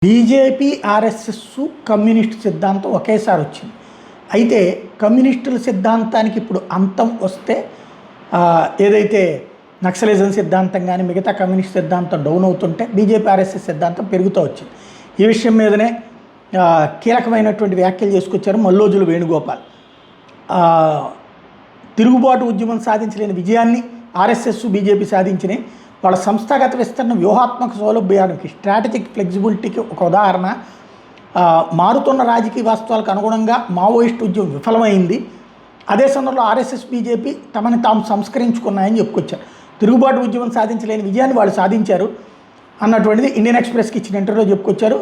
BJP RSS communist సిద్ధాంతం ఒకేసారి వచ్చింది. అయితే కమ్యూనిస్టుల సిద్ధాంతానికి ఇప్పుడు అంతం వస్తే ఏదైతే నక్సలిజం సిద్ధాంతం కానీ మిగతా కమ్యూనిస్ట్ సిద్ధాంతం డౌన్ అవుతుంటే బీజేపీ ఆర్ఎస్ఎస్ సిద్ధాంతం పెరుగుతూ వచ్చింది. ఈ విషయం మీదనే కీలకమైనటువంటి వ్యాఖ్యలు చేసుకొచ్చారు మల్లోజుల వేణుగోపాల్. తిరుగుబాటు ఉద్యమం సాధించలేని విజయాన్ని ఆర్ఎస్ఎస్ బీజేపీ సాధించినాయి. వాళ్ళ సంస్థాగత విస్తరణ వ్యూహాత్మక సౌలభ్యానికి స్ట్రాటజిక్ ఫ్లెక్సిబిలిటీకి ఒక ఉదాహరణ. మారుతున్న రాజకీయ వాస్తవాలకు అనుగుణంగా మావోయిస్ట్ ఉద్యమం విఫలమైంది. అదే సందర్భంలో ఆర్ఎస్ఎస్ బీజేపీ తమని తాము సంస్కరించుకున్నాయని చెప్పుకొచ్చారు. తిరుగుబాటు ఉద్యమం సాధించలేని విజయాన్ని వాళ్ళు సాధించారు అన్నటువంటిది ఇండియన్ ఎక్స్ప్రెస్కి ఇచ్చిన ఇంటర్వ్యూలో చెప్పుకొచ్చారు.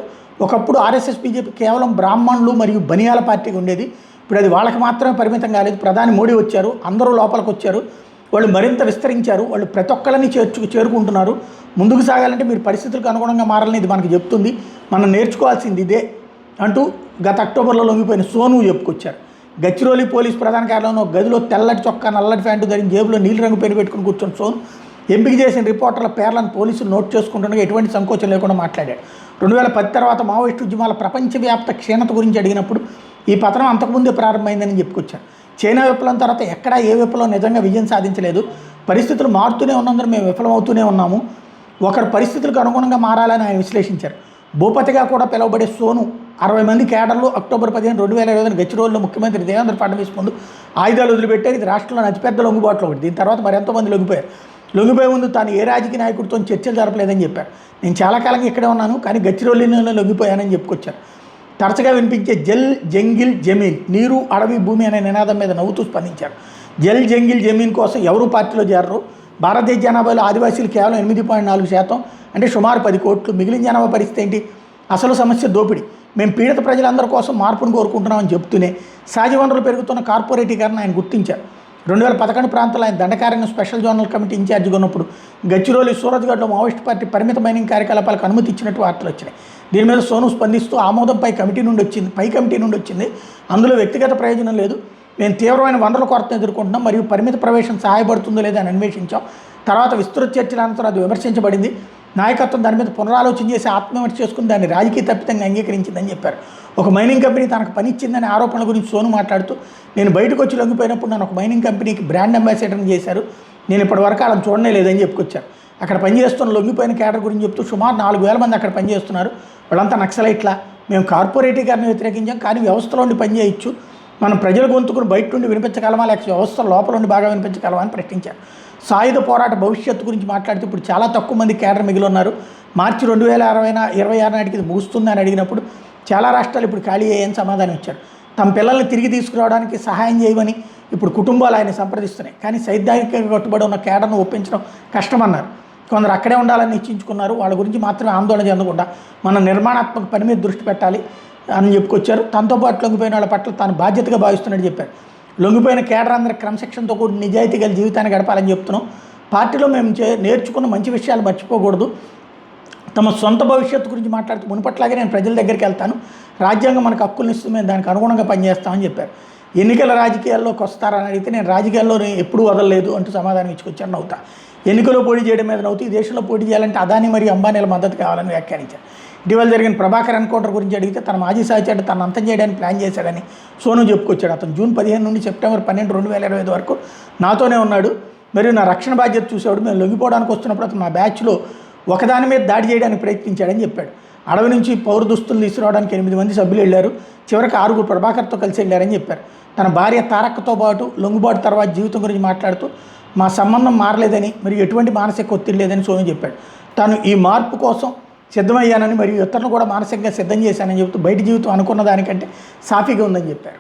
ఒకప్పుడు ఆర్ఎస్ఎస్ బీజేపీ కేవలం బ్రాహ్మణులు మరియు బనియాల పార్టీగా ఉండేది. ఇప్పుడు అది వాళ్ళకి మాత్రమే పరిమితం కాలేదు. ప్రధాని మోడీ వచ్చారు, అందరూ లోపలికి వచ్చారు, వాళ్ళు మరింత విస్తరించారు, వాళ్ళు ప్రతి ఒక్కళ్ళని చేరుకుంటున్నారు. ముందుకు సాగాలంటే మీరు పరిస్థితులకు అనుగుణంగా మారాలని ఇది మనకు చెప్తుంది, మనం నేర్చుకోవాల్సింది ఇదే అంటూ గత అక్టోబర్లో లొంగిపోయిన సోను చెప్పుకొచ్చారు. గచ్చిరోలి పోలీస్ ప్రధాన కార్యాలయంలో గదిలో తెల్లటి చొక్కా నల్లటి ప్యాంటు ధరించి జేబులో నీలి రంగు పేరు పెట్టుకుని కూర్చొని సోను ఎంపిక చేసిన రిపోర్టర్ల పేర్లను పోలీసులు నోట్ చేసుకుంటుండగా ఎటువంటి సంకోచం లేకుండా మాట్లాడాడు. 2010 తర్వాత మావోయిస్టు ఉద్యమాల ప్రపంచవ్యాప్త క్షీణత గురించి అడిగినప్పుడు ఈ పతనం అంతకుముందే ప్రారంభమైందని చెప్పుకొచ్చారు. చైనా విప్లవం తర్వాత ఎక్కడా ఏ విప్లవం నిజంగా విజయం సాధించలేదు. పరిస్థితులు మారుతూనే ఉన్నందున మేము విఫలమవుతూనే ఉన్నాము. ఒకరు పరిస్థితులకు అనుగుణంగా మారాలని ఆయన విశ్లేషించారు. భూపతిగా కూడా పిలువబడే సోను 60 మంది కేడర్లు అక్టోబర్ 15, 2020 గచ్చిరోలిలో ముఖ్యమంత్రి దేవేంద్ర ఫడ్నవీస్ ముందు ఆయుధాలు వదిలిపెట్టారు. ఇది రాష్ట్రంలోని అతిపెద్ద లొంగుబాటులో ఒకటి. దీని తర్వాత మరి ఎంతోమంది లొంగిపోయారు. లొంగిపోయే ముందు తాను ఏ రాజకీయ నాయకుడితో చర్చలు జరపలేదని చెప్పారు. నేను చాలా కాలంగా ఇక్కడే ఉన్నాను, కానీ గచ్చిరోలిలో లొంగిపోయానని చెప్పుకొచ్చారు. తరచుగా వినిపించే జల్ జంగిల్ జమీన్, నీరు అడవి భూమి అనే నినాదం మీద నవ్వుతూ స్పందించారు. జల్ జంగిల్ జమీన్ కోసం ఎవరు పార్టీలో చేరరు. భారతదేశ జనాభాలో ఆదివాసీలు కేవలం 8.4%, అంటే సుమారు 10 కోట్లు. మిగిలిన జనాభా పరిస్థితి ఏంటి? అసలు సమస్య దోపిడీ. మేము పీడిత ప్రజలందరి కోసం మార్పును కోరుకుంటున్నామని చెప్తూనే సహజ వనరులు పెరుగుతున్న కార్పొరేటీకరణ ఆయన గుర్తించారు. 2011 ప్రాంతంలో ఆయన దండకారణ్యం స్పెషల్ జోనల్ కమిటీ ఇన్ఛార్జిగా ఉన్నప్పుడు గచ్చిరోలి, సూరజ్గఢ్లో మావోయిస్ట్ పార్టీ పరిమిత మైనింగ్ కార్యకలాపాలకు అనుమతి ఇచ్చినట్టు వార్తలు వచ్చినాయి. దీని మీద సోను స్పందిస్తూ ఆమోదంపై కమిటీ నుండి వచ్చింది. అందులో వ్యక్తిగత ప్రయోజనం లేదు. మేము తీవ్రమైన వనరుల కొరతను ఎదుర్కొంటున్నాం మరియు పరిమిత ప్రవేశం సహాయపడుతుందో లేదో అని అన్వేషించాం. తర్వాత విస్తృత చర్చల అనంతరం అది విమర్శించబడింది. నాయకత్వం దాని మీద పునరాలోచన చేసి ఆత్మవిమర్శ చేసుకుని దాన్ని రాజకీయ తప్పితంగా అంగీకరించిందని చెప్పారు. ఒక మైనింగ్ కంపెనీ తనకు పని ఇచ్చిందనే ఆరోపణల గురించి సోను మాట్లాడుతూ, నేను బయటకు వచ్చి లొంగిపోయినప్పుడు నన్ను ఒక మైనింగ్ కంపెనీకి బ్రాండ్ అంబాసిడర్ని చేశారు, నేను ఇప్పటివరకు అలా చూడనే లేదని చెప్పుకొచ్చారు. అక్కడ పనిచేస్తున్న లొంగిపోయిన కేడర్ గురించి చెప్తూ సుమారు 4,000 మంది అక్కడ పనిచేస్తున్నారు. వాళ్ళంతా నక్సలైట్లా. మేము కార్పొరేటీకరణ వ్యతిరేకించాం, కానీ వ్యవస్థలో ఉండి పనిచేయచ్చు. మనం ప్రజల గొంతుకును బయట నుండి వినిపించగలమా, లేక వ్యవస్థ లోపల నుండి బాగా వినిపించగలమా అని ప్రశ్నించారు. సాయుధ పోరాట భవిష్యత్తు గురించి మాట్లాడుతూ ఇప్పుడు చాలా తక్కువ మంది కేడర్ మిగిలి ఉన్నారు. మార్చి 2026 నాటికి ఇది ముగుస్తుందని అడిగినప్పుడు చాలా రాష్ట్రాలు ఇప్పుడు ఖాళీ అయ్యాయని సమాధానం ఇచ్చారు. తమ పిల్లల్ని తిరిగి తీసుకురావడానికి సహాయం చేయమని ఇప్పుడు కుటుంబాలు ఆయన సంప్రదిస్తున్నాయి, కానీ సైద్ధాంతికంగా కట్టుబడి ఉన్న కేడర్ను ఒప్పించడం కష్టమన్నారు. కొందరు అక్కడే ఉండాలని నిశ్చయించుకున్నారు. వాళ్ళ గురించి మాత్రమే ఆందోళన చెందకుండా మనం నిర్మాణాత్మక పని మీద దృష్టి పెట్టాలి అని చెప్పుకొచ్చారు. తనతో పాటు లొంగిపోయిన వాళ్ళ పట్ల తాను బాధ్యతగా భావిస్తున్నట్టు చెప్పారు. లొంగిపోయిన కేడర్ అందరి క్రమశిక్షణతో కూడిన నిజాయితీ గల జీవితాన్ని గడపాలని చెప్తున్నాం. పార్టీలో మేము నేర్చుకున్న మంచి విషయాలు మర్చిపోకూడదు. తమ సొంత భవిష్యత్తు గురించి మాట్లాడుతూ మునుపట్లాగే నేను ప్రజల దగ్గరికి వెళ్తాను, రాజ్యాంగం మనకు హక్కులను ఇస్తూ మేము దానికి అనుగుణంగా పనిచేస్తామని చెప్పారు. ఎన్నికల రాజకీయాల్లోకి వస్తారని అడిగితే నేను రాజకీయాల్లో ఎప్పుడూ వదలలేదు అంటూ సమాధానం ఇచ్చుకొచ్చాను. నవ్వుతా ఎన్నికల్లో పోటీ చేయడం మీద నవ్వుతూ ఈ దేశంలో పోటీ చేయాలంటే అదానీ మరియు అంబానీల మద్దతు కావాలని వ్యాఖ్యానించారు. ఇటీవల జరిగిన ప్రభాకర్ ఎన్కౌంటర్ గురించి అడిగితే తన మాజీ సహచరుడు తను అంతం చేయడానికి ప్లాన్ చేశాడని సోను చెప్పుకొచ్చాడు. అతను జూన్ 15 నుండి సెప్టెంబర్ 12, 2025 వరకు నాతోనే ఉన్నాడు మరియు నా రక్షణ బాధ్యత చూసేవాడు. మేము లొంగిపోవడానికి వస్తున్నప్పుడు అతను మా బ్యాచ్లో ఒకదాని మీద దాడి చేయడానికి ప్రయత్నించాడని చెప్పాడు. అడవి నుంచి పౌర దుస్తులు తీసుకురావడానికి 8 మంది సభ్యులు వెళ్ళారు. చివరికి 6 ప్రభాకర్తో కలిసి వెళ్ళారని చెప్పారు. తన భార్య తారక్కతో పాటు లొంగుబాటు తర్వాత జీవితం గురించి మాట్లాడుతూ మా సంబంధం మారలేదని మరియు ఎటువంటి మానసిక ఒత్తిడి లేదని సోను చెప్పాడు. తాను ఈ మార్పు కోసం సిద్ధమయ్యానని మరియు ఇతరులను కూడా మానసికంగా సిద్ధం చేశానని చెబుతూ బయట జీవితం అనుకున్న దానికంటే సాఫీగా ఉందని చెప్పారు.